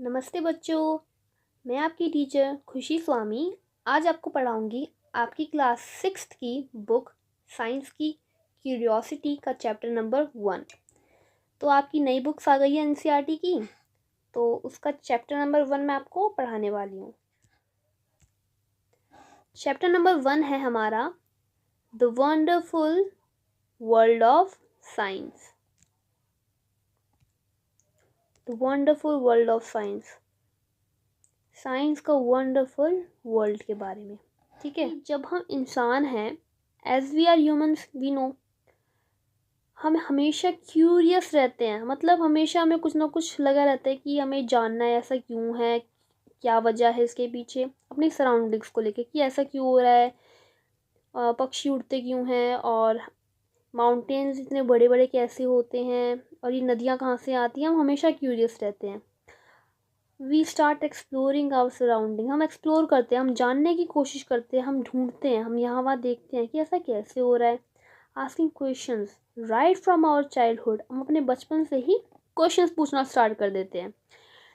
नमस्ते बच्चों, मैं आपकी टीचर खुशी स्वामी आज आपको पढ़ाऊंगी आपकी क्लास 6th की बुक साइंस की क्यूरियोसिटी का चैप्टर नंबर 1। तो आपकी नई बुक्स आ गई है एनसीईआरटी की, तो उसका चैप्टर नंबर 1 मैं आपको पढ़ाने वाली हूँ। चैप्टर नंबर 1 है हमारा the wonderful world of science. The wonderful world of science, science का वंडरफुल वर्ल्ड के बारे में। ठीक है, जब हम इंसान हैं, as we are humans we know, हम हमेशा क्यूरियस रहते हैं। मतलब हमेशा हमें कुछ ना कुछ लगा रहता है कि हमें जानना है ऐसा क्यों है, क्या वजह है इसके पीछे, अपनी सराउंडिंग्स को लेके कि ऐसा क्यों हो रहा है, पक्षी उड़ते क्यों हैं, और माउंटेन्स इतने बड़े बड़े कैसे होते हैं, और ये नदियाँ कहाँ से आती हैं। हम हमेशा क्यूरियस रहते हैं। We start exploring our surrounding, हम एक्सप्लोर करते हैं, हम जानने की कोशिश करते हैं, हम ढूंढते हैं, हम यहाँ वहाँ देखते हैं कि ऐसा कैसे हो रहा है। Asking questions right from our childhood, हम अपने बचपन से ही क्वेश्चंस पूछना स्टार्ट कर देते हैं।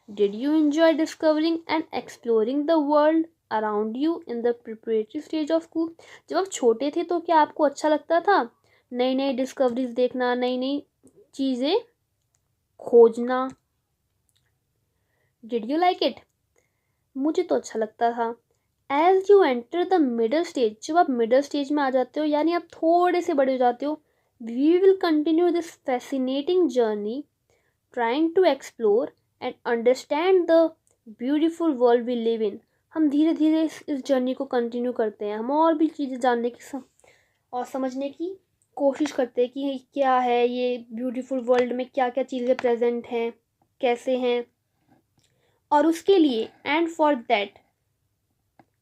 Did you enjoy discovering and exploring the world around you in the preparatory stage of school? जब आप छोटे थे तो क्या आपको अच्छा लगता था नई नई डिस्कवरीज देखना, नई नई चीज़ें खोजना? Did you like it? मुझे तो अच्छा लगता था। As you enter the middle stage, जब आप मिडल स्टेज में आ जाते हो, यानी आप थोड़े से बड़े हो जाते हो, we will continue this fascinating journey trying to explore and understand the beautiful world we live in. हम धीरे धीरे इस जर्नी को कंटिन्यू करते हैं, हम और भी चीज़ें जानने की और समझने की कोशिश करते हैं कि क्या है ये ब्यूटीफुल वर्ल्ड में, क्या क्या चीज़ें प्रेजेंट हैं, कैसे हैं। और उसके लिए एंड फॉर दैट,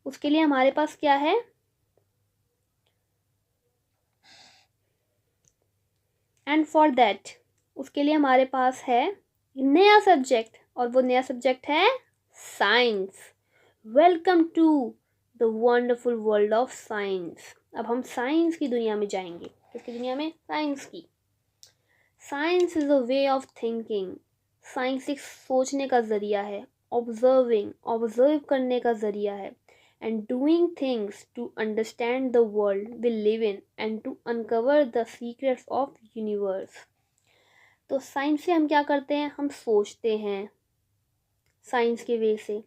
उसके लिए हमारे पास क्या है? एंड फॉर दैट, उसके लिए हमारे पास है नया सब्जेक्ट, और वो नया सब्जेक्ट है science. Welcome to the wonderful world of science. अब हम साइंस की दुनिया में जाएंगे। किसकी दुनिया में? साइंस की। Science is a way of thinking. Science एक सोचने का जरिया है, ऑब्जर्व करने का जरिया है, and doing things to understand the world we live in and to uncover the secrets of universe। तो साइंस से हम क्या करते हैं? हम सोचते हैं, साइंस के वे से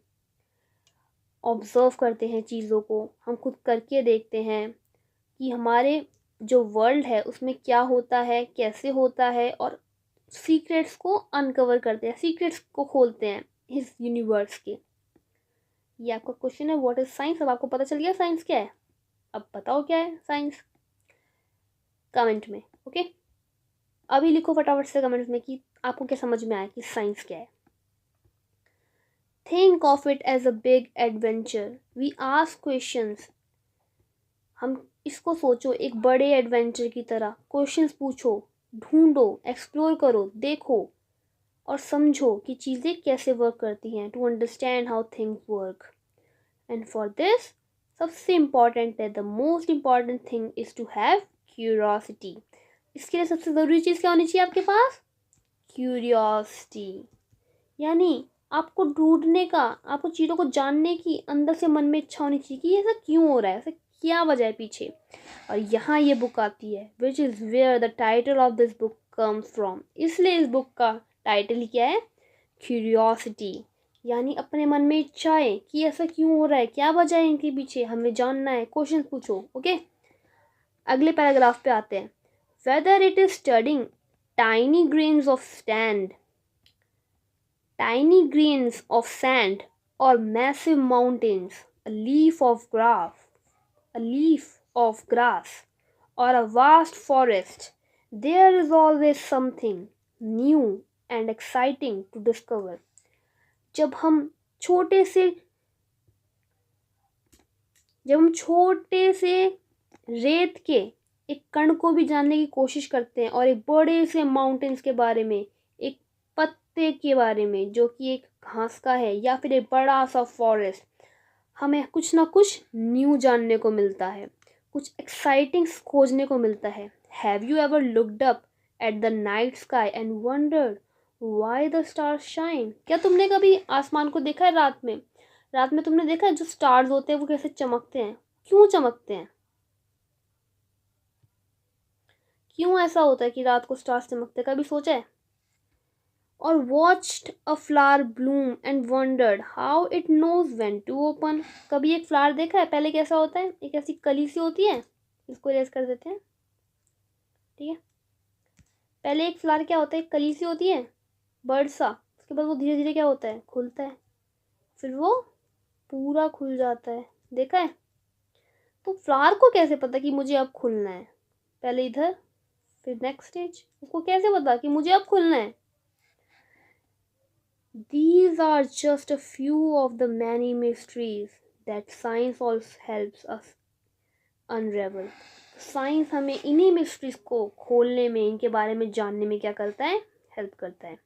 ऑब्जर्व करते हैं चीज़ों को, हम खुद करके देखते हैं कि हमारे जो वर्ल्ड है उसमें क्या होता है, कैसे होता है, और सीक्रेट्स को अनकवर करते हैं, सीक्रेट्स को खोलते हैं इस यूनिवर्स के। ये आपका क्वेश्चन है, व्हाट इज साइंस। अब आपको पता चल गया साइंस क्या है। अब बताओ क्या है साइंस, कमेंट में। ओके, अभी लिखो फटाफट से कमेंट्स में कि आपको क्या समझ में आया कि साइंस क्या है। Think of it as a big adventure. We ask questions, हम इसको सोचो एक बड़े एडवेंचर की तरह। क्वेश्चंस पूछो, ढूंढो, एक्सप्लोर करो, देखो और समझो कि चीज़ें कैसे वर्क करती हैं, to understand how things work. And for this, सबसे इम्पॉर्टेंट है, the most important thing is to have curiosity. इसके लिए सबसे ज़रूरी चीज़ क्या होनी चाहिए आपके पास? क्यूरियोसिटी। यानी आपको ढूंढने का, आपको चीज़ों को जानने की अंदर से मन में इच्छा होनी चाहिए कि ऐसा क्यों हो रहा है, ऐसा क्या वजह है पीछे। और यहाँ ये बुक आती है, which is where the title of this book comes from. इसलिए इस बुक का टाइटल ही क्या है? क्यूरियोसिटी। यानी अपने मन में इच्छाएं कि ऐसा क्यों हो रहा है, क्या वजह है इनके पीछे, हमें जानना है, क्वेश्चन पूछो। ओके, अगले पैराग्राफ पे आते हैं। Whether it is studying tiny grains of sand or massive mountains, a leaf of grass or a vast forest, there is always something new and exciting to discover। जब हम छोटे से रेत के एक कण को भी जानने की कोशिश करते हैं, और एक बड़े से माउंटेन्स के बारे में, एक पत्ते के बारे में जो कि एक घास का है, या फिर एक बड़ा सा फॉरेस्ट, हमें कुछ ना कुछ न्यू जानने को मिलता है, कुछ एक्साइटिंग खोजने को मिलता है। Have you ever looked up at the night sky and wandered why the stars shine. क्या तुमने कभी आसमान को देखा है रात में? रात में तुमने देखा है जो स्टार्स होते हैं वो कैसे चमकते हैं? क्यों चमकते हैं? क्यों ऐसा होता है कि रात को स्टार्स चमकते हैं? कभी सोचा है? और watched a flower bloom and wondered how it knows when to open. कभी एक फ्लावर देखा है पहले कैसा होता है? एक ऐसी कली सी होती है, इसको इरेज कर देते हैं, ठीक है। पहले एक फ्लावर क्या होता है? एक कली सी होती है, बर्ड सा। उसके बाद वो धीरे धीरे क्या होता है? खुलता है, फिर वो पूरा खुल जाता है। देखा है? तो फ्लावर को कैसे पता कि मुझे अब खुलना है? पहले इधर, फिर नेक्स्ट स्टेज। उसको कैसे पता कि मुझे अब खुलना है? These are just a few of the many mysteries that science also helps us unravel. Science हमें इन्हीं मिस्ट्रीज को खोलने में, इनके बारे में जानने में क्या करता है? हेल्प करता है।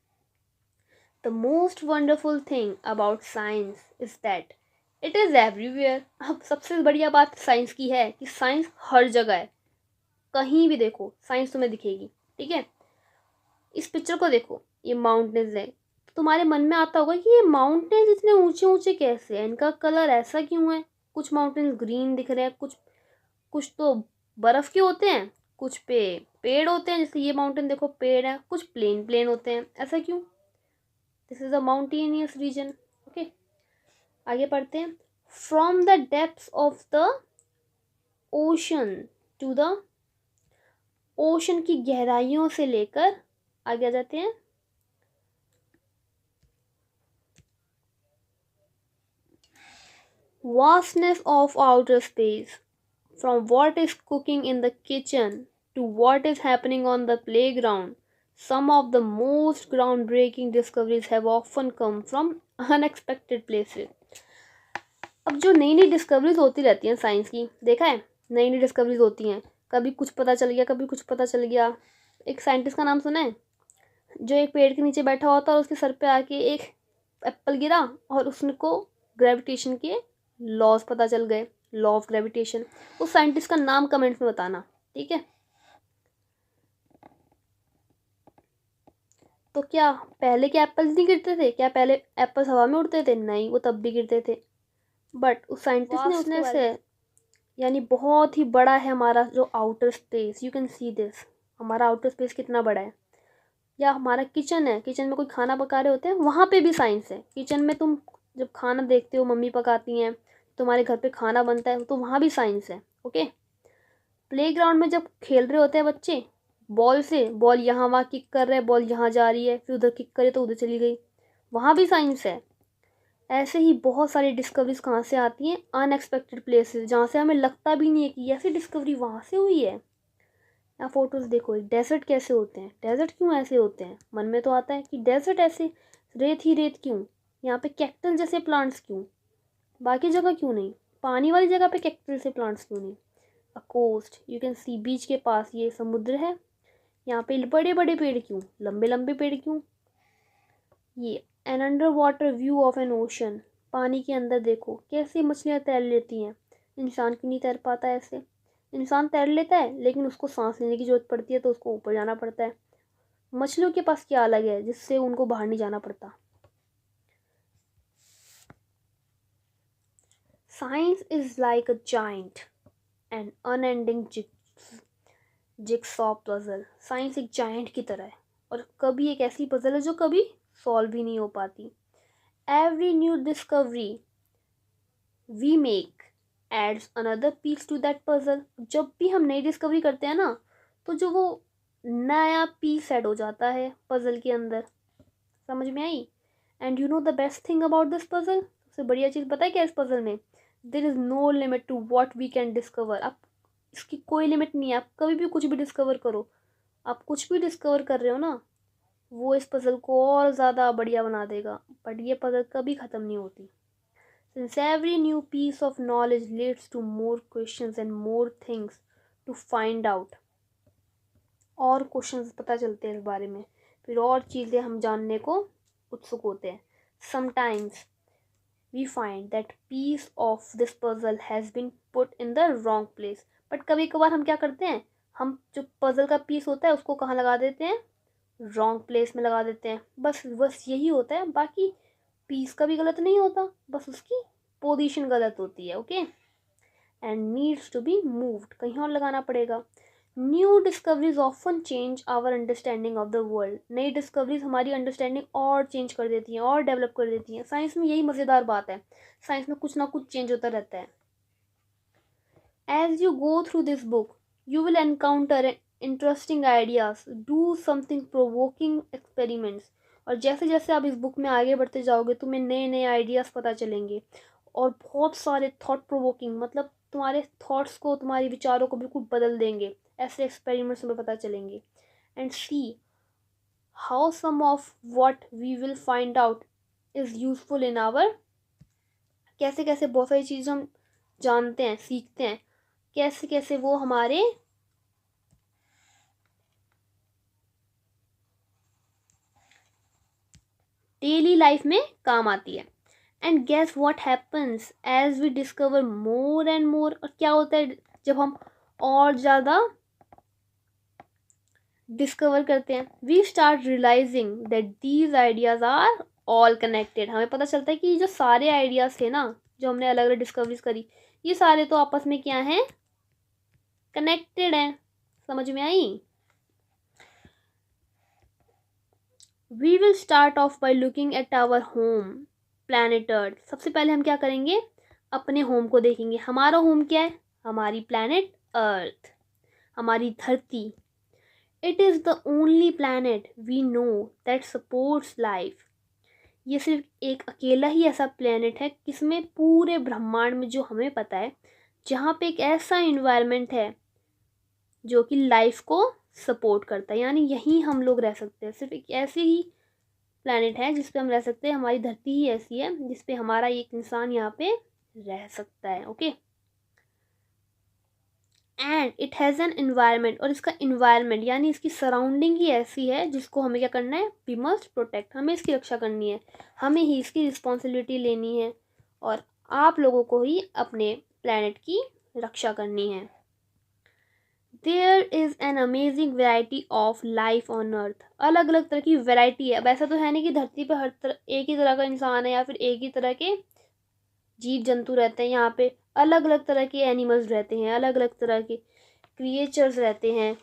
The most wonderful thing about science is that it is everywhere. अब सबसे बढ़िया बात साइंस की है कि साइंस हर जगह है। कहीं भी देखो साइंस तुम्हें दिखेगी, ठीक है। इस पिक्चर को देखो, ये माउंटेन्स है। तुम्हारे मन में आता होगा कि ये माउंटेन्स इतने ऊंचे ऊंचे कैसे हैं, इनका कलर ऐसा क्यों है? कुछ माउंटेन्स ग्रीन दिख रहे हैं, कुछ कुछ तो बर्फ के होते हैं, कुछ पे पेड़ होते हैं। जैसे ये माउंटेन देखो, पेड़ है, कुछ प्लेन प्लेन होते हैं। ऐसा क्यों? This is a mountainous region. Okay, आगे पढ़ते हैं। From the depths of the ocean to the, ocean की गहराइयों से लेकर, आगे आ जाते हैं, vastness of outer space, from what is cooking in the kitchen to what is happening on the playground. Some of the most groundbreaking discoveries have often come from unexpected places. अब जो नई नई डिस्कवरीज होती रहती हैं science की, देखा है? नई नई डिस्कवरीज होती हैं, कभी कुछ पता चल गया, कभी कुछ पता चल गया। एक साइंटिस्ट का नाम सुना है जो एक पेड़ के नीचे बैठा होता और उसके सर पे आके एक एप्पल गिरा और उसको ग्रेविटेशन के लॉज पता चल गए, लॉ ऑफ ग्रेविटेशन। उस साइंटिस्ट का नाम कमेंट्स में बताना, ठीक है। तो क्या पहले के एप्पल्स नहीं गिरते थे? क्या पहले एप्पल्स हवा में उड़ते थे? नहीं, वो तब भी गिरते थे। बट उस साइंटिस्ट ने उसने से, यानी बहुत ही बड़ा है हमारा जो outer space. You can see this, हमारा आउटर स्पेस कितना बड़ा है। या हमारा किचन है, किचन में कोई खाना पका रहे होते हैं, वहाँ पे भी साइंस है। किचन में तुम जब खाना देखते हो, मम्मी पकाती हैं, तुम्हारे घर पे खाना बनता है, तो वहाँ भी साइंस है। ओके, प्लेग्राउंड में जब खेल रहे होते हैं बच्चे बॉल से, बॉल यहाँ वहाँ किक कर रहे हैं, बॉल यहाँ जा रही है, फिर उधर किक करे तो उधर चली गई, वहाँ भी साइंस है। ऐसे ही बहुत सारी डिस्कवरीज कहाँ से आती हैं? अनएक्सपेक्टेड प्लेसेस, जहाँ से हमें लगता भी नहीं है कि ऐसी डिस्कवरी वहाँ से हुई है। या फोटोज़ देखो, डेजर्ट कैसे होते हैं? डेजर्ट क्यों ऐसे होते हैं? मन में तो आता है कि डेजर्ट ऐसे रेत ही रेत क्यों? यहाँ पे कैक्टस जैसे प्लांट्स क्यों? बाकी जगह क्यों नहीं? पानी वाली जगह पे कैक्टस जैसे प्लांट्स क्यों नहीं? अ कोस्ट, यू कैन सी, बीच के पास ये समुद्र है, यहाँ पे बड़े बड़े पेड़ क्यों? लंबे लंबे पेड़ क्यों? ये an underwater view of an ocean, पानी के अंदर देखो कैसे मछलियाँ तैर लेती हैं। इंसान क्यों नहीं तैर पाता ऐसे? इंसान तैर लेता है लेकिन उसको सांस लेने की जरूरत पड़ती है, तो उसको ऊपर जाना पड़ता है। मछलियों के पास क्या अलग है जिससे उनको बाहर नहीं जाना पड़ता? Science is like a giant and unending jigsaw puzzle. Science एक जाइंट की तरह है और कभी एक ऐसी पजल है जो कभी सॉल्व ही नहीं हो पाती। Every new discovery we make adds another piece to that puzzle. जब भी हम नई डिस्कवरी करते हैं ना, तो जो वो नया पीस ऐड हो जाता है पजल के अंदर। समझ में आई? And you know the best thing about this puzzle, सबसे बढ़िया चीज़ पता है क्या इस पजल में? There is no limit to what we can discover. आप इसकी कोई लिमिट नहीं है, आप कभी भी कुछ भी डिस्कवर करो। आप कुछ भी डिस्कवर कर रहे हो ना, वो इस पजल को और ज़्यादा बढ़िया बना देगा। बट ये पजल कभी ख़त्म नहीं होती। Since every new piece of knowledge leads to more questions and more things to find out. और क्वेश्चंस पता चलते हैं इस बारे में, फिर और चीज़ें हम जानने को उत्सुक होते हैं। Sometimes we find that piece of this puzzle has been put in the wrong place. But कभी कभार हम क्या करते हैं, हम जो पजल का पीस होता है उसको कहाँ लगा देते हैं? रॉन्ग प्लेस में लगा देते हैं। बस यही होता है, बाकी पीस का भी गलत नहीं होता, बस उसकी पोजीशन गलत होती है। Okay, and needs to be moved, कहीं और लगाना पड़ेगा। New discoveries often change our understanding of the world, नई डिस्कवरीज हमारी अंडरस्टैंडिंग और चेंज कर देती हैं और डेवलप कर देती हैं। साइंस में यही मज़ेदार बात है, साइंस में कुछ ना कुछ चेंज होता रहता है। As you go through this book you will encounter interesting ideas, do something provoking experiments, और जैसे जैसे आप इस बुक में आगे बढ़ते जाओगे तुम्हें नए नए आइडियाज़ पता चलेंगे, और बहुत सारे थॉट प्रोवोकिंग, मतलब तुम्हारे थॉट्स को, तुम्हारे विचारों को बिल्कुल बदल देंगे, ऐसे एक्सपेरिमेंट्स में पता चलेंगे। And see how some of what we will find out is useful in our, कैसे कैसे बहुत सारी चीज़ें हम जानते हैं, सीखते हैं, कैसे कैसे वो हमारे डेली लाइफ में काम आती है। And guess what happens as we discover more and more, और क्या होता है जब हम और ज़्यादा डिस्कवर करते हैं, we start realising that these ideas are all connected, हमें पता चलता है कि ये जो सारे आइडियाज़ थे ना, जो हमने अलग अलग डिस्कवरीज करी, ये सारे तो आपस में क्या हैं, कनेक्टेड हैं। समझ में आई? We will start off by looking at our home planet earth. सबसे पहले हम क्या करेंगे, अपने होम को देखेंगे। हमारा होम क्या है, हमारी प्लैनेट अर्थ, हमारी धरती। It is the only planet we know that supports life, ये सिर्फ एक अकेला ही ऐसा प्लैनेट है जिसमें पूरे ब्रह्मांड में जो हमें पता है, जहाँ पे एक ऐसा इन्वायरमेंट है जो कि लाइफ को सपोर्ट करता है, यानी यहीं हम लोग रह सकते हैं। सिर्फ एक ऐसे ही प्लैनेट है जिस पे हम रह सकते हैं, हमारी धरती ही ऐसी है जिस पे हमारा एक इंसान यहाँ पे रह सकता है। Okay, and it has an environment, और इसका इन्वायरमेंट यानी इसकी सराउंडिंग ही ऐसी है जिसको हमें क्या करना है, वी मस्ट प्रोटेक्ट, हमें इसकी रक्षा करनी है, हमें ही इसकी रिस्पॉन्सिबिलिटी लेनी है, और आप लोगों को ही अपने प्लैनेट की रक्षा करनी है। There is an amazing variety of life on Earth, अलग अलग तरह की वेराइटी है। अब ऐसा तो है नहीं कि धरती पर हर तरह एक ही तरह का इंसान है या फिर एक ही तरह के जीव जंतु रहते हैं। यहाँ पे अलग अलग तरह के एनिमल्स रहते हैं, अलग अलग तरह के क्रिएचर्स रहते हैं,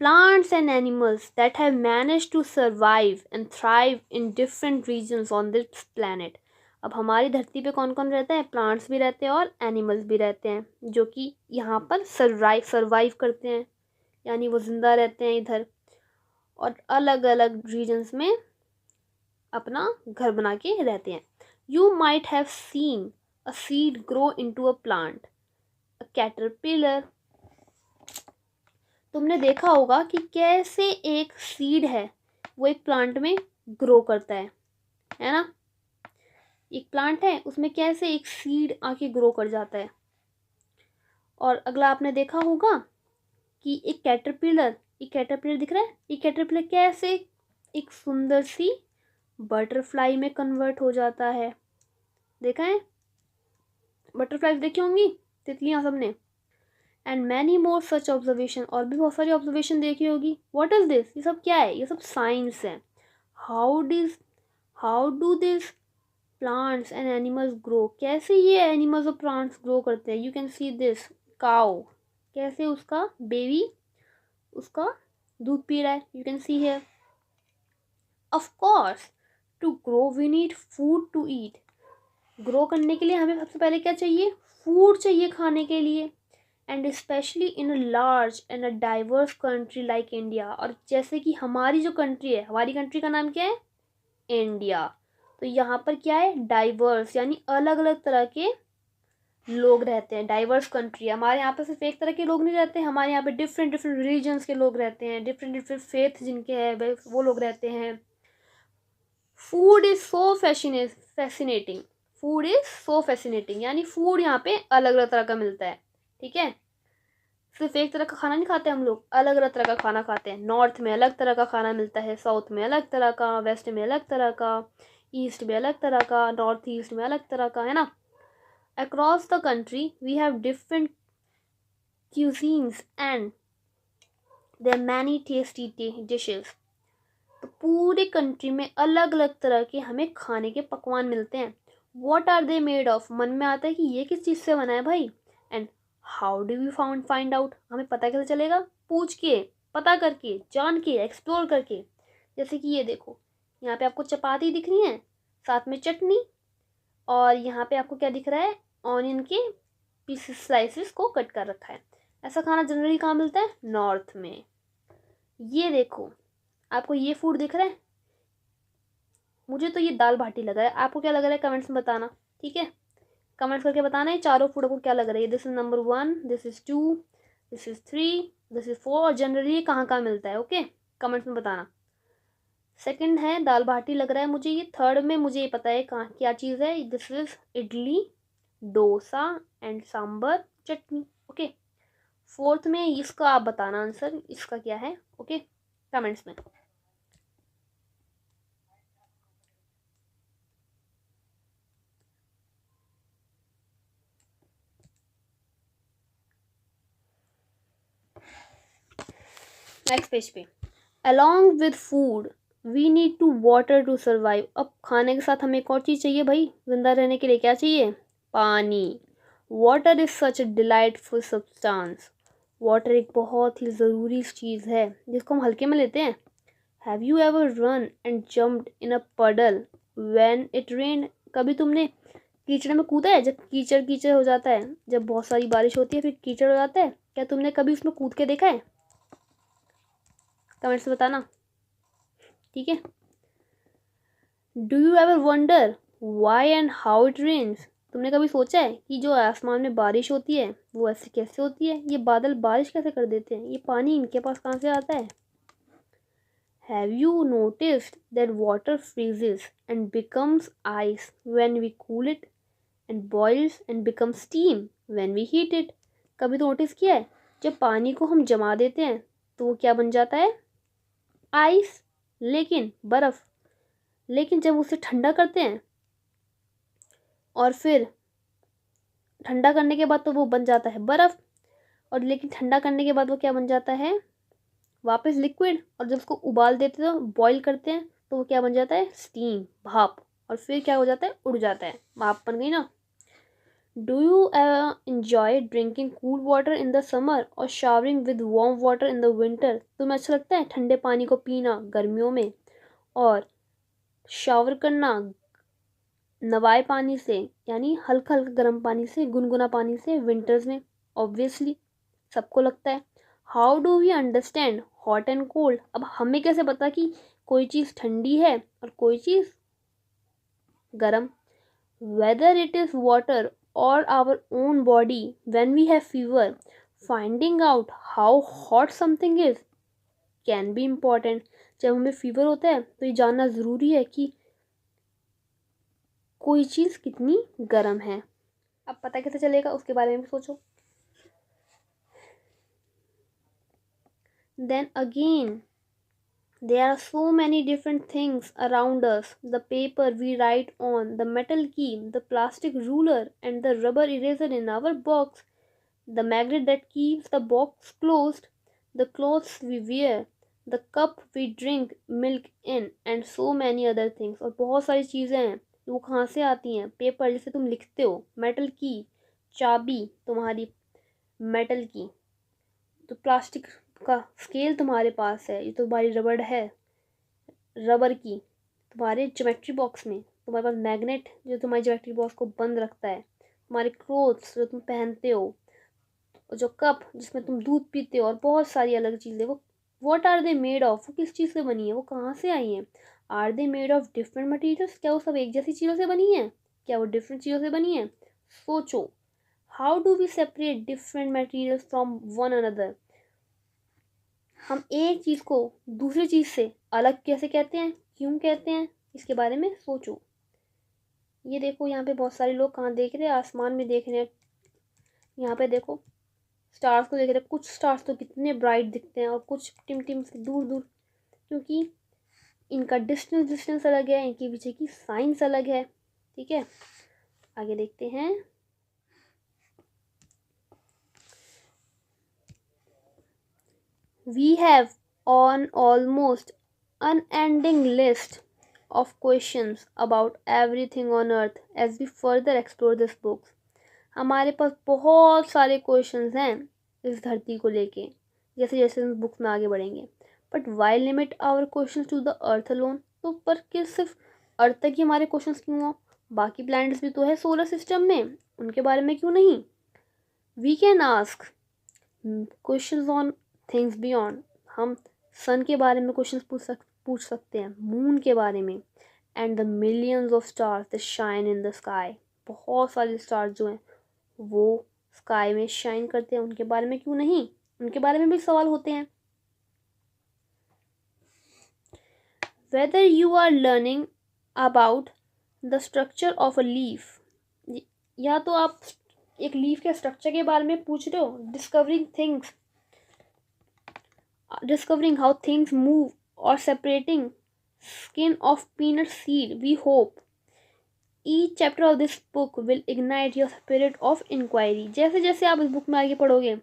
plants and animals that have managed to survive and thrive in different regions on this planet। अब हमारी धरती पे कौन कौन रहता है, प्लांट्स भी रहते हैं और एनिमल्स भी रहते हैं जो कि यहाँ पर सर्वाइव करते हैं, यानी वो ज़िंदा रहते हैं इधर, और अलग अलग रीजन्स में अपना घर बना के रहते हैं। You might have seen a seed grow into a plant, a caterpillar, तुमने देखा होगा कि कैसे एक सीड है वो एक प्लांट में ग्रो करता है ना। एक प्लांट है उसमें कैसे एक सीड आके ग्रो कर जाता है। और अगला आपने देखा होगा कि एक कैटरपिलर दिख रहा है, एक कैटरपिलर कैसे एक सुंदर सी बटरफ्लाई में कन्वर्ट हो जाता है। देखा है, बटरफ्लाई देखी होंगी तितलियां सबने। And many more such observation, और भी बहुत सारी ऑब्जर्वेशन देखी होगी। व्हाट इज दिस, ये सब क्या है, ये सब साइंस है। How do this plants and animals grow, कैसे ये एनिमल्स और प्लांट्स ग्रो करते हैं। You can see this cow, कैसे उसका बेबी उसका दूध पी रहा है, you can see here. Of course to grow we need food to eat, grow करने के लिए हमें सबसे पहले क्या चाहिए, फूड चाहिए खाने के लिए। And specially in a large and a diverse country like India, और जैसे कि हमारी जो कंट्री है, हमारी कंट्री का नाम क्या है, इंडिया। तो यहाँ पर क्या है, डाइवर्स यानी अलग अलग तरह के लोग रहते हैं। डाइवर्स कंट्री, हमारे यहाँ पर सिर्फ एक तरह के लोग नहीं रहते, हमारे यहाँ पे डिफरेंट डिफरेंट रिलीजन्स के लोग रहते हैं, डिफरेंट डिफरेंट फेथ जिनके हैं वो लोग रहते हैं। Food is so fascinating, food is so fascinating, यानी फूड यहाँ पे अलग अलग तरह का मिलता है। ठीक है, सिर्फ एक तरह का खाना नहीं खाते हम लोग, अलग अलग तरह का खाना खाते हैं। नॉर्थ में अलग तरह का खाना मिलता है, साउथ में अलग तरह का, वेस्ट में अलग तरह का, ईस्ट में अलग तरह का, नॉर्थ ईस्ट में अलग तरह का, है ना। Across the country we have different cuisines and there many tasty dishes. तो पूरी कंट्री में अलग अलग तरह के हमें खाने के पकवान मिलते हैं। What are they made of, मन में आता है कि ये किस चीज़ से बना है भाई। And how do we find out, हमें पता कैसे चलेगा, पूछ के, पता करके, जान के, एक्सप्लोर करके। जैसे कि ये देखो, यहाँ पे आपको चपाती दिख रही है, साथ में चटनी, और यहाँ पे आपको क्या दिख रहा है, ऑनियन के पीसेस, स्लाइसेस को कट कर रखा है। ऐसा खाना जनरली कहाँ मिलता है, नॉर्थ में। ये देखो, आपको ये फूड दिख रहा है, मुझे तो ये दाल बाटी लग रहा है, आपको क्या लग रहा है कमेंट्स में बताना, ठीक है। कमेंट्स करके बताना है चारों फूड आपको क्या लग रहा है। This is number 1, this is 2, this is 3, this is 4, और जनरली कहाँ कहाँ मिलता है, ओके, कमेंट्स में बताना। सेकंड है दाल बाटी लग रहा है मुझे ये। थर्ड में मुझे ये पता है कहाँ क्या चीज़ है, this is idli, dosa and sambar chutney, okay. Fourth में इसका आप बताना आंसर, इसका क्या है, ओके, कमेंट्स में। नेक्स्ट पेज पे, along with food we need to water to survive. अब खाने के साथ हमें एक और चीज़ चाहिए भाई, जिंदा रहने के लिए क्या चाहिए, पानी। Water is such A delightful substance. Water एक बहुत ही ज़रूरी चीज़ है जिसको हम हल्के में लेते हैं। Have you ever run and jumped in a puddle when it rain. कभी तुमने कीचड़ में कूदा है, जब कीचड़ कीचड़ हो जाता है, जब बहुत सारी बारिश होती है फिर कीचड़ हो जाता है, क्या तुमने कभी उसमें कूद के देखा है, कमेंट्स में बताना, ठीक है। Do you ever wonder why and how it rains. तुमने कभी सोचा है कि जो आसमान में बारिश होती है वो ऐसे कैसे होती है, ये बादल बारिश कैसे कर देते हैं, ये पानी इनके पास कहाँ से आता है। Have you noticed that water freezes and becomes ice when we cool it and boils and becomes steam when we heat it. कभी तो नोटिस किया है, जब पानी को हम जमा देते हैं तो वो क्या बन जाता है, आइस, लेकिन बर्फ। लेकिन जब उसे ठंडा करते हैं और फिर ठंडा करने के बाद तो वो बन जाता है बर्फ, और लेकिन ठंडा करने के बाद वो क्या बन जाता है, वापस लिक्विड। और जब उसको उबाल देते हैं, बॉईल करते हैं, तो वो क्या बन जाता है, स्टीम, भाप। और फिर क्या हो जाता है, उड़ जाता है, भाप बन गई ना। Do you enjoy drinking cool water in the summer और showering with warm water in the winter. तुम्हें अच्छा लगता है ठंडे पानी को पीना गर्मियों में, और शावर करना नवाए पानी से, यानी हल्का हल्का गर्म पानी से, गुनगुना पानी से विंटर्स में, ऑब्वियसली सबको लगता है। How do we understand hot and cold. अब हमें कैसे पता कि कोई चीज़ ठंडी है और कोई चीज़ गर्म। वेदर इट इज़ वाटर और our own body when we have fever, finding out how hot something is can be important. जब हमें फीवर होता है तो ये जानना ज़रूरी है कि कोई चीज़ कितनी गर्म है। अब पता कैसे चलेगा, उसके बारे में भी सोचो। Then again there are so many different things around us: the paper we write on, the metal key, the plastic ruler, and the rubber eraser in our box, the magnet that keeps the box closed, the clothes we wear, the cup we drink milk in, and so many other things। और बहुत सारी चीज़ें हैं, वो कहाँ से आती हैं, पेपर जिसे तुम लिखते हो, मेटल की, चाबी तुम्हारी मेटल की, तो प्लास्टिक का स्केल तुम्हारे पास है, ये तो तुम्हारी रबड़ है, रबर की तुम्हारे ज्योमेट्री बॉक्स में, तुम्हारे पास मैग्नेट जो तुम्हारी ज्योमेट्री बॉक्स को बंद रखता है, तुम्हारे क्लोथ्स जो तुम पहनते हो, और जो कप जिसमें तुम दूध पीते हो, और बहुत सारी अलग चीज़ें। वो what are they made of, वो किस चीज़ से बनी है, वो कहाँ से आई हैं। Are they made of different materials, क्या वो सब एक जैसी चीज़ों से बनी है, क्या वो डिफरेंट चीज़ों से बनी है। सोचो, how do we separate different materials from one another. हम एक चीज़ को दूसरी चीज़ से अलग कैसे कहते हैं, क्यों कहते हैं, इसके बारे में सोचो। ये देखो, यहाँ पे बहुत सारे लोग कहाँ देख रहे हैं, आसमान में देख रहे हैं। यहाँ पे देखो, स्टार्स को देख रहे हैं। कुछ स्टार्स तो कितने ब्राइट दिखते हैं और कुछ टिम टिम से दूर दूर, क्योंकि इनका डिस्टेंस अलग है, इनके पीछे की साइंस अलग है, ठीक है। आगे देखते हैं। We have an almost unending list of questions about everything on earth as we further explore this book. हमारे पास बहुत सारे क्वेश्चंस हैं इस धरती को लेके जैसे जैसे हम बुक्स में आगे बढ़ेंगे. But why limit our questions to the Earth alone. तो पर कि सिर्फ अर्थ तक ही हमारे क्वेश्चंस क्यों हो? बाकी प्लैनेट्स भी तो है सोलर सिस्टम में, उनके बारे में क्यों नहीं? We can ask questions on things beyond. हम सन के बारे में क्वेश्चंस पूछ सकते हैं, मून के बारे में, and the millions of stars that shine in the sky. बहुत सारे स्टार्स जो हैं वो स्काई में शाइन करते हैं, उनके बारे में क्यों नहीं? उनके बारे में भी सवाल होते हैं. Whether you are learning about the structure of a leaf, या तो आप एक लीफ के स्ट्रक्चर के बारे में पूछ रहे हो, डिस्कवरिंग हाउ थिंग्स मूव, और separating skin of peanut seed. We hope each chapter of this book will ignite your spirit of inquiry. जैसे जैसे आप इस बुक में आगे पढ़ोगे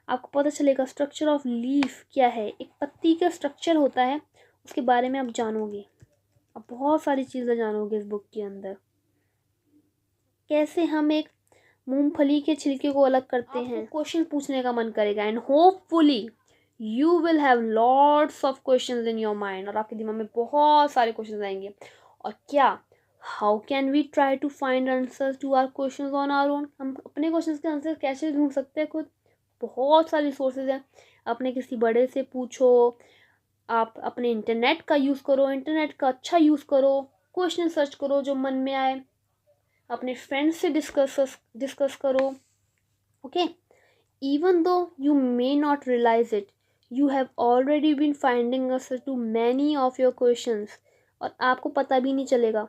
आपको पता चलेगा स्ट्रक्चर ऑफ लीफ क्या है, एक पत्ती का स्ट्रक्चर होता है, उसके बारे में आप जानोगे. आप बहुत सारी चीज़ें जानोगे इस बुक के अंदर. कैसे हम एक मूंगफली के छिलके को अलग करते हैं. क्वेश्चन पूछने का मन करेगा and hopefully you will have lots of questions in your mind. और आपके दिमाग में बहुत सारे क्वेश्चंस आएंगे. और क्या how can we try to find answers to our questions on our own. हम अपने क्वेश्चंस के आंसर कैसे ढूंढ सकते हैं खुद? बहुत सारी सोर्सेज हैं. अपने किसी बड़े से पूछो, आप अपने इंटरनेट का यूज़ करो, इंटरनेट का अच्छा यूज़ करो, क्वेश्चन सर्च करो जो मन में आए, अपने फ्रेंड्स से डिस्कस करो. Okay, even though you may not realize it, you have already been finding answers to many of your questions. और आपको पता भी नहीं चलेगा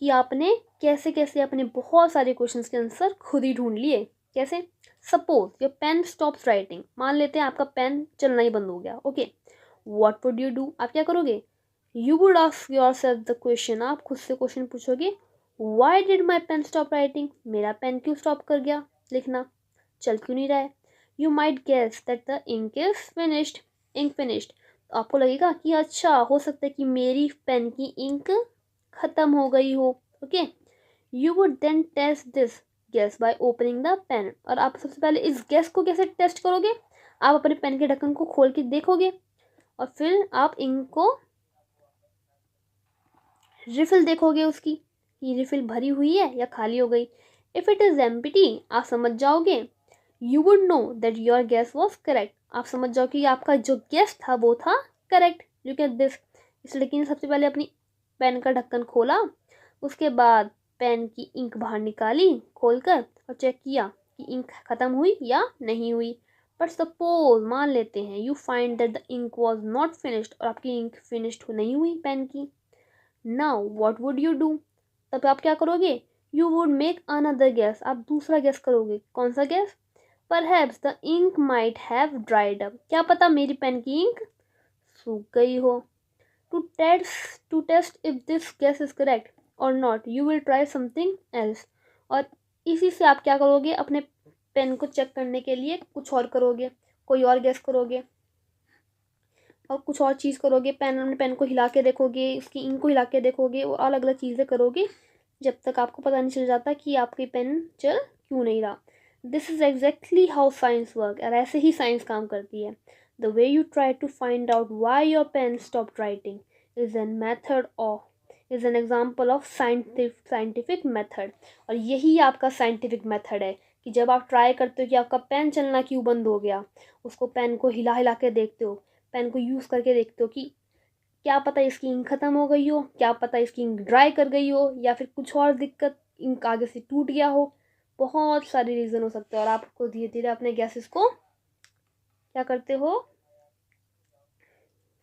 कि आपने कैसे कैसे अपने बहुत सारे क्वेश्चंस के आंसर खुद ही ढूंढ लिए. कैसे? Suppose your pen stops writing. मान लेते हैं आपका पेन चलना ही बंद हो गया. Okay, what would you do? आप क्या करोगे? You would ask yourself the question. आप खुद से क्वेश्चन पूछोगे, why did my pen stop writing. मेरा पेन क्यों स्टॉप कर गया लिखना, चल क्यों नहीं रहा है? You might guess that the ink is finished. Ink finished. तो आपको लगेगा कि अच्छा हो सकता है कि मेरी पेन की इंक ख़त्म हो गई हो. Okay, you would then test this guess by opening the pen. और आप सबसे पहले इस गेस को कैसे टेस्ट करोगे? आप अपने पेन के ढक्कन को खोल के देखोगे और फिर आप इंक को रिफिल देखोगे उसकी कि रिफिल भरी हुई है या खाली हो गई. इफ़ इट इज़ एम्प्टी आप समझ जाओगे. You would know that your guess was correct. आप समझ जाओ कि आपका जो गेस था वो था करेक्ट. You can this. इस लड़की ने सबसे पहले अपनी पेन का ढक्कन खोला, उसके बाद पेन की इंक बाहर निकाली खोलकर और चेक किया कि इंक ख़त्म हुई या नहीं हुई. बट सपोज मान लेते हैं you find that the ink was not finished, और आपकी इंक फिनिश्ड नहीं हुई पेन की. Now what would you do? तब आप क्या करोगे? You would make another guess. आप दूसरा गेस करोगे. कौन सा guess? Perhaps the ink might have dried up. क्या पता मेरी पेन की इंक सूख गई हो. To test if this guess is correct or not, you will try something else. और इसी से आप क्या करोगे? अपने पेन को चेक करने के लिए कुछ और करोगे, कोई और गेस करोगे और कुछ और चीज़ करोगे. अपने पेन को हिला के देखोगे, उसकी इंक को हिला के देखोगे और अलग अलग चीज़ें करोगे जब तक आपको पता नहीं चल जाता कि आपकी पेन चल क्यों नहीं रहा. This is exactly how science work. और ऐसे ही साइंस काम करती है. The way you try to find out why your pen stop writing is an method of is an example of scientific method. और यही आपका साइंटिफिक मेथड है कि जब आप ट्राई करते हो कि आपका पेन चलना क्यों बंद हो गया, उसको पेन को हिला हिला के देखते हो, पेन को यूज़ करके देखते हो कि क्या पता इसकी इंक ख़त्म हो गई हो, क्या पता इसकी इंक ड्राई कर गई हो, या फिर कुछ और दिक्कत, इंक आगे से टूट गया हो. बहुत सारे रीज़न हो सकते हैं. और आपको धीरे धीरे अपने गैसेस को क्या करते हो,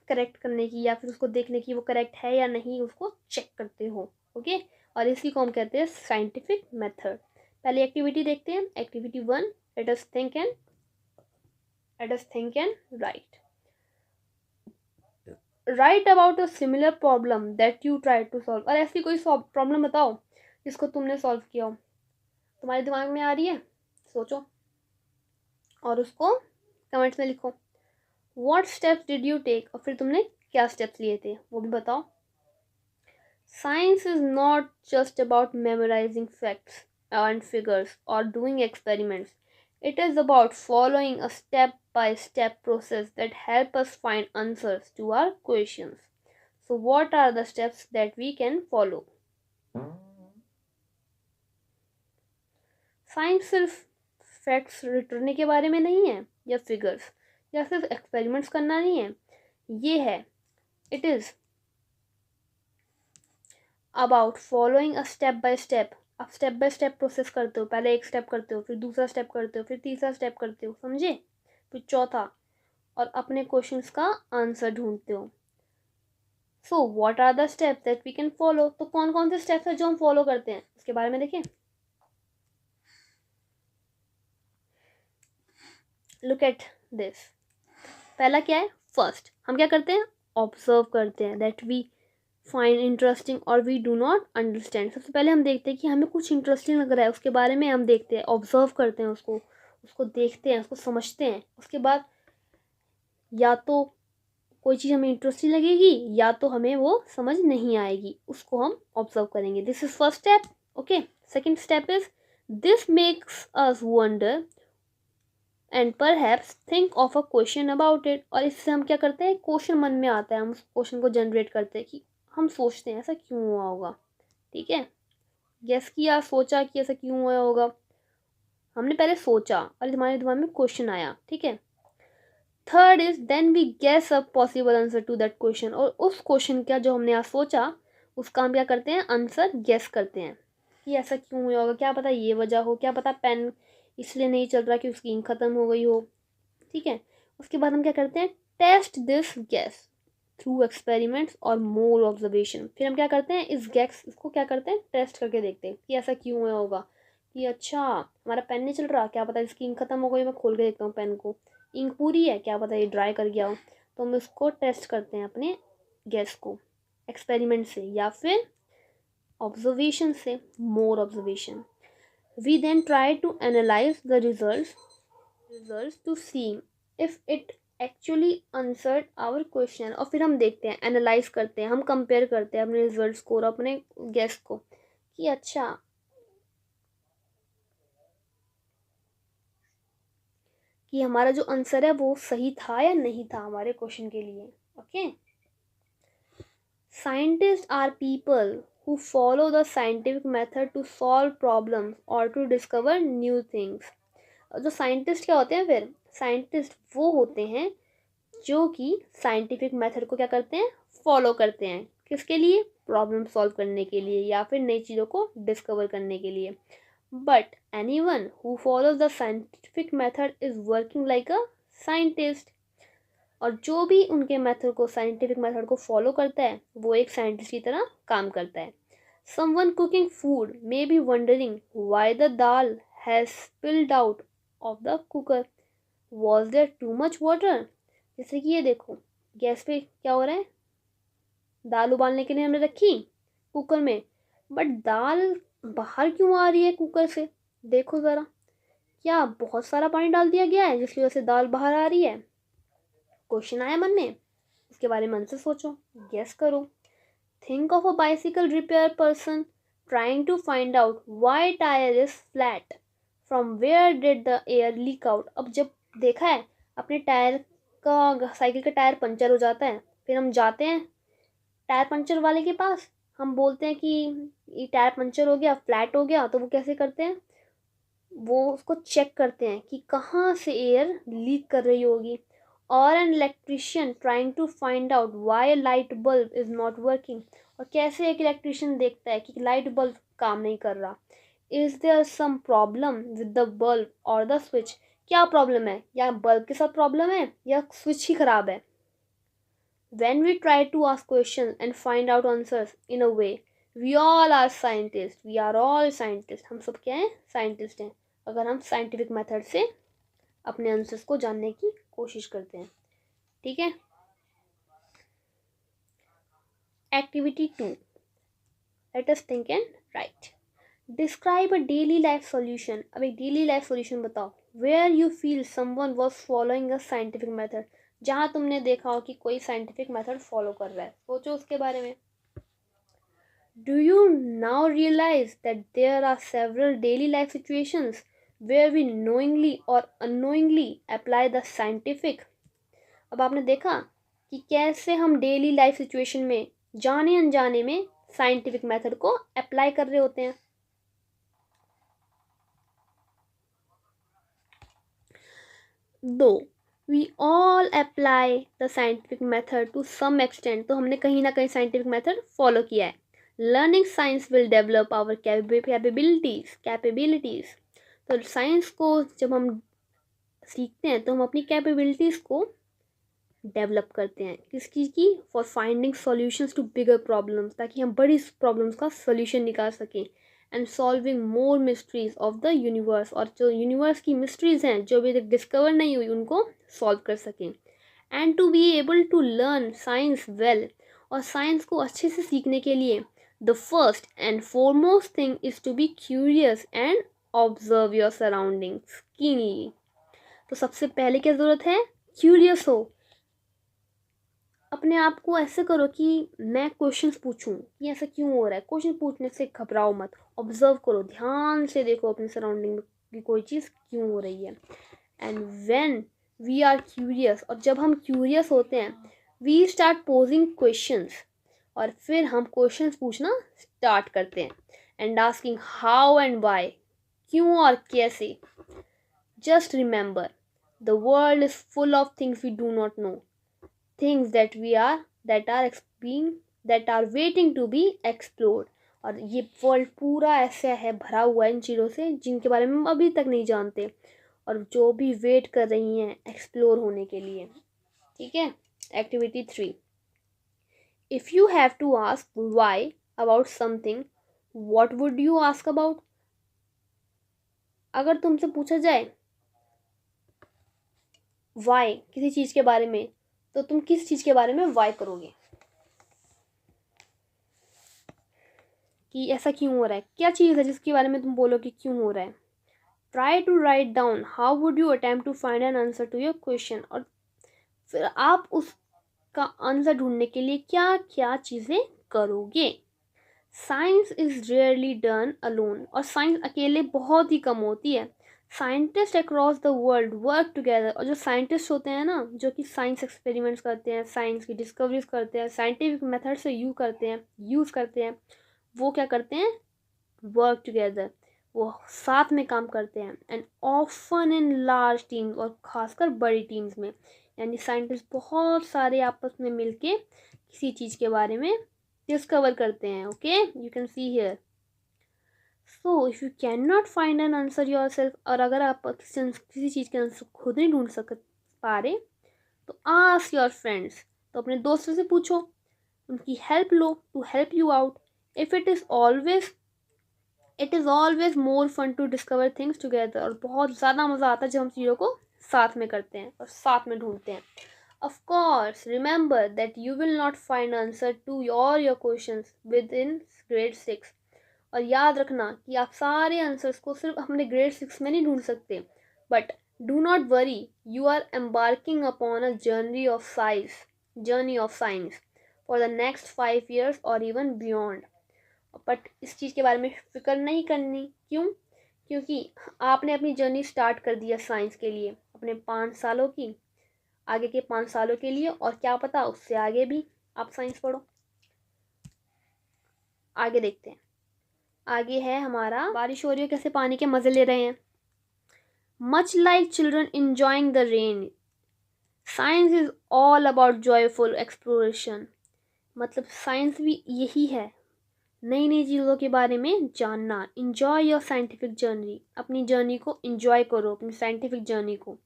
करेक्ट करने की या फिर उसको देखने की वो करेक्ट है या नहीं, उसको चेक करते हो. ओके, और इसी को हम कहते हैं साइंटिफिक मेथड. पहले एक्टिविटी देखते हैं. Activity 1, let us think and write about a similar problem that you try to solve. और ऐसी कोई प्रॉब्लम बताओ जिसको तुमने सॉल्व किया हो, तुम्हारे दिमाग में आ रही है, सोचो और उसको कमेंट्स में लिखो. What steps did you take, और फिर तुमने क्या स्टेप्स लिए थे वो भी बताओ. Science is not just about memorizing facts and figures or doing experiments. It is about following a step by step process that help us find answers to our questions. So what are the steps that we can follow? Science सिर्फ facts return के बारे में नहीं है या figures या सिर्फ experiments करना नहीं है. ये है, it is about following a step by step. आप स्टेप बाय स्टेप प्रोसेस करते हो. पहले एक स्टेप करते हो, फिर दूसरा स्टेप करते हो, फिर तीसरा स्टेप करते हो, समझे, फिर चौथा, और अपने क्वेश्चंस का आंसर ढूंढते हो. So what are the steps that we can follow. तो कौन कौन से स्टेप्स है जो हम फॉलो करते हैं उसके बारे में देखें. Look at this. पहला क्या है, फर्स्ट हम क्या करते हैं, ऑब्जर्व करते हैं. दैट वी फाइंड इंटरेस्टिंग और वी डू नॉट अंडरस्टैंड. सबसे पहले हम देखते हैं कि हमें कुछ इंटरेस्टिंग लग रहा है, उसके बारे में हम देखते हैं, ऑब्जर्व करते हैं उसको, उसको देखते हैं, उसको समझते हैं. उसके बाद या तो कोई चीज़ हमें इंटरेस्टिंग लगेगी या तो हमें वो समझ नहीं आएगी, उसको हम ऑब्जर्व करेंगे. This is first step. Okay, second step is this makes us wonder and perhaps think of a question about it. और इससे हम क्या करते हैं, क्वेश्चन मन में आता है, हम उस क्वेश्चन को जनरेट करते हैं कि हम सोचते हैं ऐसा क्यों हुआ होगा. ठीक है, गेस किया, सोचा कि ऐसा क्यों हुआ होगा. हमने पहले सोचा और हमारे दिमाग में क्वेश्चन आया. ठीक है. Third is then we guess a possible answer to that question. और उस क्वेश्चन का जो हमने आज सोचा उसका हम क्या करते हैं, आंसर गेस करते हैं कि ऐसा क्यों हुआ होगा. क्या पता ये वजह हो, क्या पता पेन इसलिए नहीं चल रहा कि उसकी इंक ख़त्म हो गई हो. ठीक है. उसके बाद हम क्या करते हैं, test this guess through experiments और मोर ऑब्जर्वेशन. फिर हम क्या करते हैं, इस गेस इसको क्या करते हैं, टेस्ट करके देखते हैं कि ऐसा क्यों हुआ होगा. कि अच्छा हमारा पेन नहीं चल रहा, क्या पता इसकी इंक ख़त्म हो गई, मैं खोल के देखता हूँ पेन को, इंक पूरी है, क्या पता ये ड्राई कर गया हो. तो हम इसको टेस्ट करते हैं अपने गेस को एक्सपेरिमेंट से या फिर ऑब्जर्वेशन से, more observation. We then try to analyse the result to see if it actually answered our question. और फिर हम देखते हैं, एनालाइज करते हैं, हम कंपेयर करते हैं अपने रिजल्ट्स को और अपने गेस को कि अच्छा कि हमारा जो आंसर है वो सही था या नहीं था हमारे क्वेश्चन के लिए. Okay. Scientist are people who follow the scientific method to solve problems or to discover new things. जो साइंटिस्ट क्या होते हैं, फिर साइंटिस्ट वो होते हैं जो कि साइंटिफिक मेथड को क्या करते हैं, फॉलो करते हैं. किसके लिए, प्रॉब्लम सॉल्व करने के लिए या फिर नई चीज़ों को डिस्कवर करने के लिए. But anyone who follows the scientific method is working like a scientist. और जो भी उनके मेथड को, साइंटिफिक मेथड को फॉलो करता है वो एक साइंटिस्ट की तरह काम करता है. Someone cooking food may be wondering why the dal has spilled out of the cooker. Was there too much water. जैसे कि ये देखो, गैस पे क्या हो रहा है, दाल उबालने के लिए हमने रखी कुकर में, बट दाल बाहर क्यों आ रही है कुकर से. देखो ज़रा, क्या बहुत सारा पानी डाल दिया गया है जिसकी वजह से दाल बाहर आ रही है. क्वेश्चन आया मन में, इसके बारे में मन से सोचो, गेस करो. Think of a bicycle repair person trying to find out why tyre is flat, from where did the air leak out. अब जब देखा है अपने टायर का, साइकिल का टायर पंचर हो जाता है, फिर हम जाते हैं टायर पंचर वाले के पास, हम बोलते हैं कि ये टायर पंचर हो गया, फ्लैट हो गया. तो वो कैसे करते हैं, वो उसको चेक करते हैं कि कहाँ से एयर लीक कर रही होगी. और an electrician trying to find out why light bulb is not working. और कैसे एक इलेक्ट्रिशियन देखता है कि लाइट बल्ब काम नहीं कर रहा. Is there some problem with the bulb और द स्विच. क्या प्रॉब्लम है, या बल्ब के साथ प्रॉब्लम है या स्विच ही ख़राब है. When we try to ask questions and find out answers in a way, we all are scientists. We are all scientists. हम सब क्या हैं, साइंटिस्ट हैं, अगर हम साइंटिफिक मेथड से अपने आंसर्स को जानने की कोशिश करते हैं. ठीक है. Activity 2, let us think and write. Describe a daily life solution. अब एक डेली लाइफ सॉल्यूशन बताओ where you feel someone was following a scientific method. जहाँ तुमने देखा हो कि कोई साइंटिफिक मेथड फॉलो कर रहा है, सोचो उसके बारे में। Do you now realize that there are several daily life situations where we knowingly or unknowingly apply the scientific? अब आपने देखा कि कैसे हम डेली लाइफ सिचुएशन में जाने अनजाने में साइंटिफिक मेथड को अप्लाई कर रहे होते हैं। Do we all apply the scientific method to some extent, तो हमने कहीं ना कहीं साइंटिफिक मेथड फॉलो किया है। Learning science will develop our capabilities. तो साइंस को जब हम सीखते हैं तो हम अपनी कैपेबिलिटीज़ को डेवलप करते हैं, किस चीज़ की? For finding solutions to bigger problems, ताकि हम बड़ी प्रॉब्लम्स का सॉल्यूशन निकाल सकें। And solving more mysteries of the universe, और जो यूनिवर्स की मिस्ट्रीज हैं जो अभी तक डिस्कवर नहीं हुई उनको सॉल्व कर सकें। And to be able to learn science well, और साइंस को अच्छे से सीखने के लिए the first and foremost thing is to be curious and observe your surroundings keenly. तो सबसे पहले क्या ज़रूरत है? क्यूरियस हो। अपने आप को ऐसे करो कि मैं क्वेश्चंस पूछूं कि ऐसा क्यों हो रहा है। क्वेश्चन पूछने से घबराओ मत, ऑब्जर्व करो, ध्यान से देखो अपने सराउंडिंग में कि कोई चीज़ क्यों हो रही है। And when we are curious, और जब हम क्यूरियस होते हैं, वी स्टार्ट पोजिंग क्वेश्चंस, और फिर हम क्वेश्चंस पूछना स्टार्ट करते हैं। And asking how and why, क्यों और कैसे। Just remember the world is full of things we do not know, things that are waiting to be explored। और ये वर्ल्ड पूरा ऐसा है, भरा हुआ है इन चीज़ों से जिनके बारे में हम अभी तक नहीं जानते, और जो भी वेट कर रही हैं एक्सप्लोर होने के लिए। ठीक है। Activity 3, if you have to ask why about something, what would you ask about? अगर तुमसे पूछा जाए वाई किसी चीज़ के बारे में, तो तुम किस चीज़ के बारे में वाई करोगे? कि ऐसा क्यों हो रहा है, क्या चीज़ है जिसके बारे में तुम बोलो कि क्यों हो रहा है। Try to write down how would you attempt to find an answer to your question, और फिर आप उसका आंसर ढूंढने के लिए क्या क्या चीज़ें करोगे। Science is rarely done alone, और साइंस अकेले बहुत ही कम होती है। Scientist across the world work together, और जो साइंटिस्ट होते हैं ना, जो कि साइंस एक्सपेरिमेंट्स करते हैं, साइंस की डिस्कवरीज करते हैं, साइंटिफिक मेथड से यूज़ करते हैं, वो क्या करते हैं? वर्क टुगेदर, वो साथ में काम करते हैं। And often in large teams, और खासकर बड़ी टीम्स में, यानी साइंटिस्ट बहुत सारे आपस में मिलके किसी चीज़ के बारे में डिस्कवर करते हैं। Okay, you can see here. So if you can not find an answer your self, और अगर आप किसी चीज़ के आंसर खुद नहीं ढूंढ पा रहे, तो आस्क योर फ्रेंड्स, तो अपने दोस्तों से पूछो, उनकी हेल्प लो to help you out. If it is always more fun to discover things together, और बहुत ज़्यादा मज़ा आता है जब हम चीज़ों को साथ में करते हैं और साथ में ढूंढते हैं। Of course, remember that you will not find answer to your questions within grade 6, और याद रखना कि आप सारे आंसर्स को सिर्फ अपने ग्रेड 6 में नहीं ढूंढ सकते। But do not worry, you are embarking upon a journey of science for the next 5 years और इवन बियॉन्ड। बट इस चीज़ के बारे में फिक्र नहीं करनी। क्यों? क्योंकि आपने अपनी जर्नी स्टार्ट कर दिया साइंस के लिए, अपने 5 सालों की, आगे के 5 सालों के लिए, और क्या पता उससे आगे भी आप साइंस पढ़ो। आगे देखते हैं। आगे है हमारा, बारिश हो रही है, कैसे पानी के मज़े ले रहे हैं। Much like children enjoying the rain, science is all about joyful exploration. मतलब साइंस भी यही है, नई नई चीज़ों के बारे में जानना। इंजॉय योर साइंटिफिक जर्नी, अपनी जर्नी को इंजॉय करो, अपनी साइंटिफिक जर्नी को।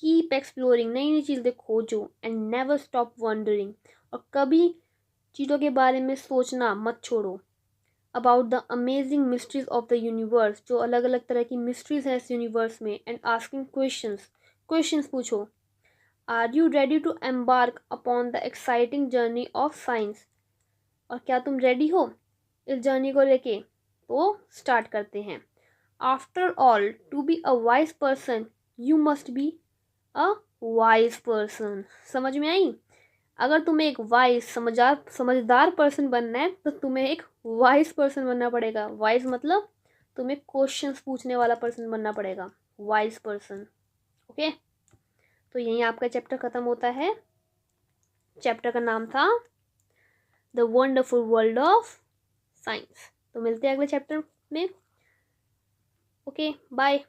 कीप एक्सप्लोरिंग, नई नई चीज़ें खोजो। एंड नेवर स्टॉप वंडरिंग, और कभी चीज़ों के बारे में सोचना मत छोड़ो। About the amazing mysteries of the universe, जो अलग अलग तरह की मिस्ट्रीज हैं इस यूनिवर्स में। एंड आस्किंग क्वेश्चंस पूछो। Are you ready to embark upon the exciting journey of science, और क्या तुम रेडी हो इस जर्नी को लेके? तो स्टार्ट करते हैं। After all, to be a wise person you must be a wise person. समझ में आई? अगर तुम्हें एक वाइज समझदार पर्सन बनना है तो तुम्हें एक वाइज पर्सन बनना पड़ेगा। वाइज मतलब तुम्हें क्वेश्चंस पूछने वाला पर्सन बनना पड़ेगा, वाइज पर्सन। ओके, तो यहीं आपका चैप्टर खत्म होता है। चैप्टर का नाम था the wonderful world of science. तो मिलते हैं अगले चैप्टर में। Okay, bye.